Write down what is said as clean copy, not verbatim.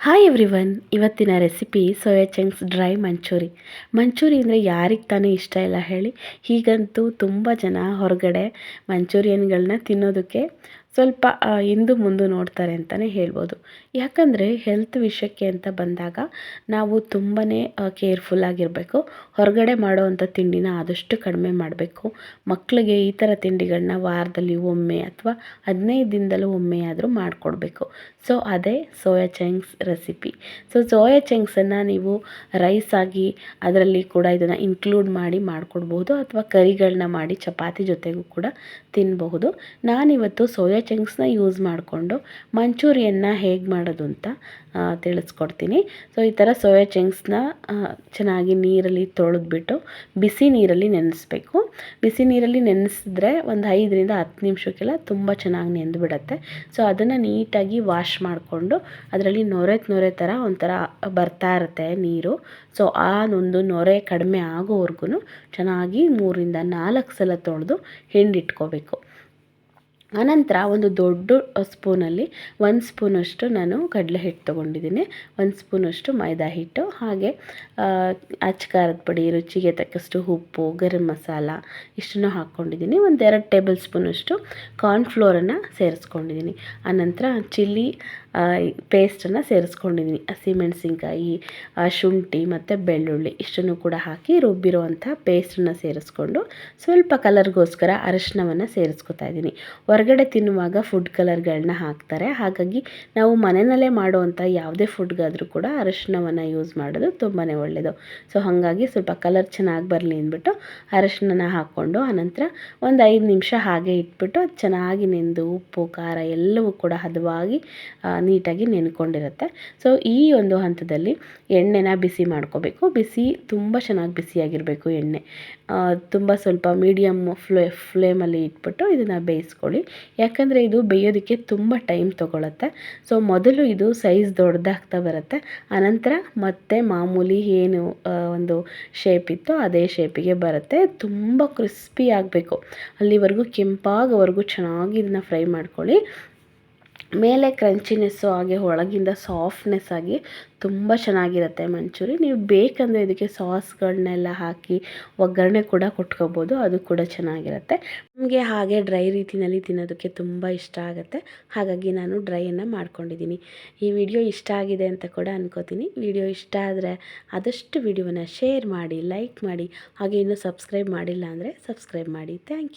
Hi everyone, ಇವತ್ತಿನ recipe soya chunks dry manchurian ಅಂದರೆ ಯಾರಿಗೆ ತಾನೇ ಇಷ್ಟ ಇಲ್ಲ ಹೇಳಿ. ಹೀಗಂತೂ ತುಂಬ ಜನ ಹೊರಗಡೆ ಮಂಚೂರಿಯನ್ಗಳನ್ನ ತಿನ್ನೋದಕ್ಕೆ ಸ್ವಲ್ಪ ಹಿಂದು ಮುಂದೆ ನೋಡ್ತಾರೆ ಅಂತಲೇ ಹೇಳ್ಬೋದು. ಯಾಕಂದರೆ ಹೆಲ್ತ್ ವಿಷಯಕ್ಕೆ ಅಂತ ಬಂದಾಗ ನಾವು ತುಂಬಾ ಕೇರ್ಫುಲ್ಲಾಗಿರಬೇಕು. ಹೊರಗಡೆ ಮಾಡೋವಂಥ ತಿಂಡಿನ ಆದಷ್ಟು ಕಡಿಮೆ ಮಾಡಬೇಕು. ಮಕ್ಕಳಿಗೆ ಈ ಥರ ತಿಂಡಿಗಳನ್ನ ವಾರದಲ್ಲಿ ಒಮ್ಮೆ ಅಥವಾ 15 ದಿನದಲ್ಲೂ ಒಮ್ಮೆ ಆದರೂ ಮಾಡಿಕೊಡ್ಬೇಕು. ಸೊ ಅದೇ soya chunks recipe. So soya ಚಂಕ್ಸನ್ನು ನೀವು ರೈಸ್ ಆಗಿ ಅದರಲ್ಲಿ ಕೂಡ ಇದನ್ನು ಇನ್ಕ್ಲೂಡ್ ಮಾಡಿ ಮಾಡಿಕೊಡ್ಬೋದು, ಅಥವಾ ಕರಿಗಳನ್ನ ಮಾಡಿ ಚಪಾತಿ ಜೊತೆಗೂ ಕೂಡ ತಿನ್ನಬಹುದು. ನಾನಿವತ್ತು ಸೋಯಾ ಚಂಕ್ಸ್ನ ಯೂಸ್ ಮಾಡಿಕೊಂಡು ಮಂಚೂರಿಯನ್ನ ಹೇಗೆ ಮಾಡೋದು ಅಂತ ತಿಳಿಸ್ಕೊಡ್ತೀನಿ. ಸೊ ಈ ಥರ ಸೋಯಾ ಚಂಕ್ಸ್ನ ಚೆನ್ನಾಗಿ ನೀರಲ್ಲಿ ತೊಳೆದ್ಬಿಟ್ಟು ಬಿಸಿ ನೀರಲ್ಲಿ ನೆನೆಸ್ಬೇಕು. ಬಿಸಿ ನೀರಲ್ಲಿ ನೆನೆಸಿದ್ರೆ ಒಂದು 5ರಿಂದ 10 ನಿಮಿಷಕ್ಕೆಲ್ಲ ತುಂಬ ಚೆನ್ನಾಗಿ ನೆಂದುಬಿಡತ್ತೆ. ಸೊ ಅದನ್ನು ನೀಟಾಗಿ ವಾಶ್ ಮಾಡಿಕೊಂಡು ಅದರಲ್ಲಿ ನೊರೆ ಥರ ಒಂಥರ ಬರ್ತಾ ಇರುತ್ತೆ ನೀರು. ಸೊ ಆ ಒಂದು ನೊರೆ ಕಡಿಮೆ ಆಗೋವರೆಗೂ ಚೆನ್ನಾಗಿ 3ರಿಂದ 4 ಸಲ ತೊಳೆದು ಹಿಂಡಿಟ್ಕೋಬೇಕು. ಆನಂತರ ಒಂದು ದೊಡ್ಡ ಸ್ಪೂನಲ್ಲಿ 1 ಸ್ಪೂನಷ್ಟು ನಾನು ಕಡಲೆ ಹಿಟ್ಟು ತೊಗೊಂಡಿದ್ದೀನಿ, 1 ಸ್ಪೂನಷ್ಟು ಮೈದಾ ಹಿಟ್ಟು, ಹಾಗೆ ಅಚ್ಚ ಖಾರದ ಪುಡಿ, ರುಚಿಗೆ ತಕ್ಕಷ್ಟು ಉಪ್ಪು, ಗರಂ ಮಸಾಲ ಇಷ್ಟನ್ನು ಹಾಕ್ಕೊಂಡಿದ್ದೀನಿ. 2 ಟೇಬಲ್ ಸ್ಪೂನಷ್ಟು ಕಾರ್ನ್ಫ್ಲೋರನ್ನು ಸೇರಿಸ್ಕೊಂಡಿದ್ದೀನಿ. ಆನಂತರ ಚಿಲ್ಲಿ ಪೇಸ್ಟನ್ನು ಸೇರಿಸ್ಕೊಂಡಿದ್ದೀನಿ. ಹಸಿಮೆಣಸಿನ್ಕಾಯಿ, ಶುಂಠಿ ಮತ್ತು ಬೆಳ್ಳುಳ್ಳಿ ಇಷ್ಟನ್ನು ಕೂಡ ಹಾಕಿ ರುಬ್ಬಿರುವಂಥ ಪೇಸ್ಟನ್ನು ಸೇರಿಸ್ಕೊಂಡು ಸ್ವಲ್ಪ ಕಲರ್ಗೋಸ್ಕರ ಅರಿಶಿನವನ್ನು ಸೇರಿಸ್ಕೊತಾ ಇದ್ದೀನಿ. ಹೊರಗಡೆ ತಿನ್ನುವಾಗ ಫುಡ್ ಕಲರ್ಗಳನ್ನ ಹಾಕ್ತಾರೆ, ಹಾಗಾಗಿ ನಾವು ಮನೆಯಲ್ಲೇ ಮಾಡುವಂಥ ಯಾವುದೇ ಫುಡ್ಗಾದರೂ ಕೂಡ ಅರಿಶಿನವನ್ನು ಯೂಸ್ ಮಾಡೋದು ತುಂಬಾ ಒಳ್ಳೆಯದು. ಸೊ ಹಾಗಾಗಿ ಸ್ವಲ್ಪ ಕಲರ್ ಚೆನ್ನಾಗಿ ಬರಲಿ ಅಂದ್ಬಿಟ್ಟು ಅರಿಶಿನ ಹಾಕ್ಕೊಂಡು ಆನಂತರ ಒಂದು 5 ನಿಮಿಷ ಹಾಗೆ ಇಟ್ಬಿಟ್ಟು ಅದು ಚೆನ್ನಾಗಿ ನೆಂದು ಉಪ್ಪು ಖಾರ ಎಲ್ಲವೂ ಕೂಡ ಹದವಾಗಿ ನೀಟಾಗಿ ನೆನ್ಕೊಂಡಿರುತ್ತೆ. ಸೊ ಈ ಒಂದು ಹಂತದಲ್ಲಿ ಎಣ್ಣೆನ ಬಿಸಿ ಮಾಡ್ಕೋಬೇಕು. ತುಂಬ ಚೆನ್ನಾಗಿ ಬಿಸಿಯಾಗಿರಬೇಕು ಎಣ್ಣೆ. ತುಂಬ ಸ್ವಲ್ಪ ಮೀಡಿಯಮ್ ಫ್ಲೇಮಲ್ಲಿ ಇಟ್ಬಿಟ್ಟು ಇದನ್ನು ಬೇಯಿಸ್ಕೊಳ್ಳಿ. ಯಾಕಂದರೆ ಇದು ಬೇಯೋದಕ್ಕೆ ತುಂಬ ಟೈಮ್ ತೊಗೊಳುತ್ತೆ. ಸೊ ಮೊದಲು ಇದು ಸೈಜ್ ದೊಡ್ಡದಾಗ್ತಾ ಬರುತ್ತೆ, ಆನಂತರ ಮತ್ತೆ ಮಾಮೂಲಿ ಏನು ಒಂದು ಶೇಪ್ ಇತ್ತು ಅದೇ ಶೇಪಿಗೆ ಬರುತ್ತೆ. ತುಂಬ ಕ್ರಿಸ್ಪಿ ಆಗಬೇಕು, ಅಲ್ಲಿವರೆಗೂ ಕೆಂಪಾಗೋವರೆಗೂ ಚೆನ್ನಾಗಿ ಇದನ್ನು ಫ್ರೈ ಮಾಡ್ಕೊಳ್ಳಿ. ಮೇಲೆ ಕ್ರಂಚಿನೆಸ್ಸು ಹಾಗೆ ಒಳಗಿಂದ ಸಾಫ್ಟ್ನೆಸ್ ಆಗಿ ತುಂಬ ಚೆನ್ನಾಗಿರುತ್ತೆ ಮಂಚೂರಿ. ನೀವು ಬೇಕಂದರೆ ಇದಕ್ಕೆ ಸಾಸ್ಗಳನ್ನೆಲ್ಲ ಹಾಕಿ ಒಗ್ಗರಣೆ ಕೂಡ ಕೊಟ್ಕೋಬೋದು, ಅದು ಕೂಡ ಚೆನ್ನಾಗಿರುತ್ತೆ. ನಮಗೆ ಹಾಗೆ ಡ್ರೈ ರೀತಿಯಲ್ಲಿ ತಿನ್ನೋದಕ್ಕೆ ತುಂಬ ಇಷ್ಟ ಆಗುತ್ತೆ, ಹಾಗಾಗಿ ನಾನು ಡ್ರೈಯನ್ನು ಮಾಡ್ಕೊಂಡಿದ್ದೀನಿ. ಈ ವಿಡಿಯೋ ಇಷ್ಟ ಆಗಿದೆ ಅಂತ ಕೂಡ ಅನ್ಕೋತೀನಿ. ವಿಡಿಯೋ ಇಷ್ಟ ಆದರೆ ಆದಷ್ಟು ವಿಡಿಯೋನ ಶೇರ್ ಮಾಡಿ, ಲೈಕ್ ಮಾಡಿ, ಹಾಗೆ ಇನ್ನೂ ಸಬ್ಸ್ಕ್ರೈಬ್ ಮಾಡಿಲ್ಲ ಅಂದರೆ ಸಬ್ಸ್ಕ್ರೈಬ್ ಮಾಡಿ. Thank you.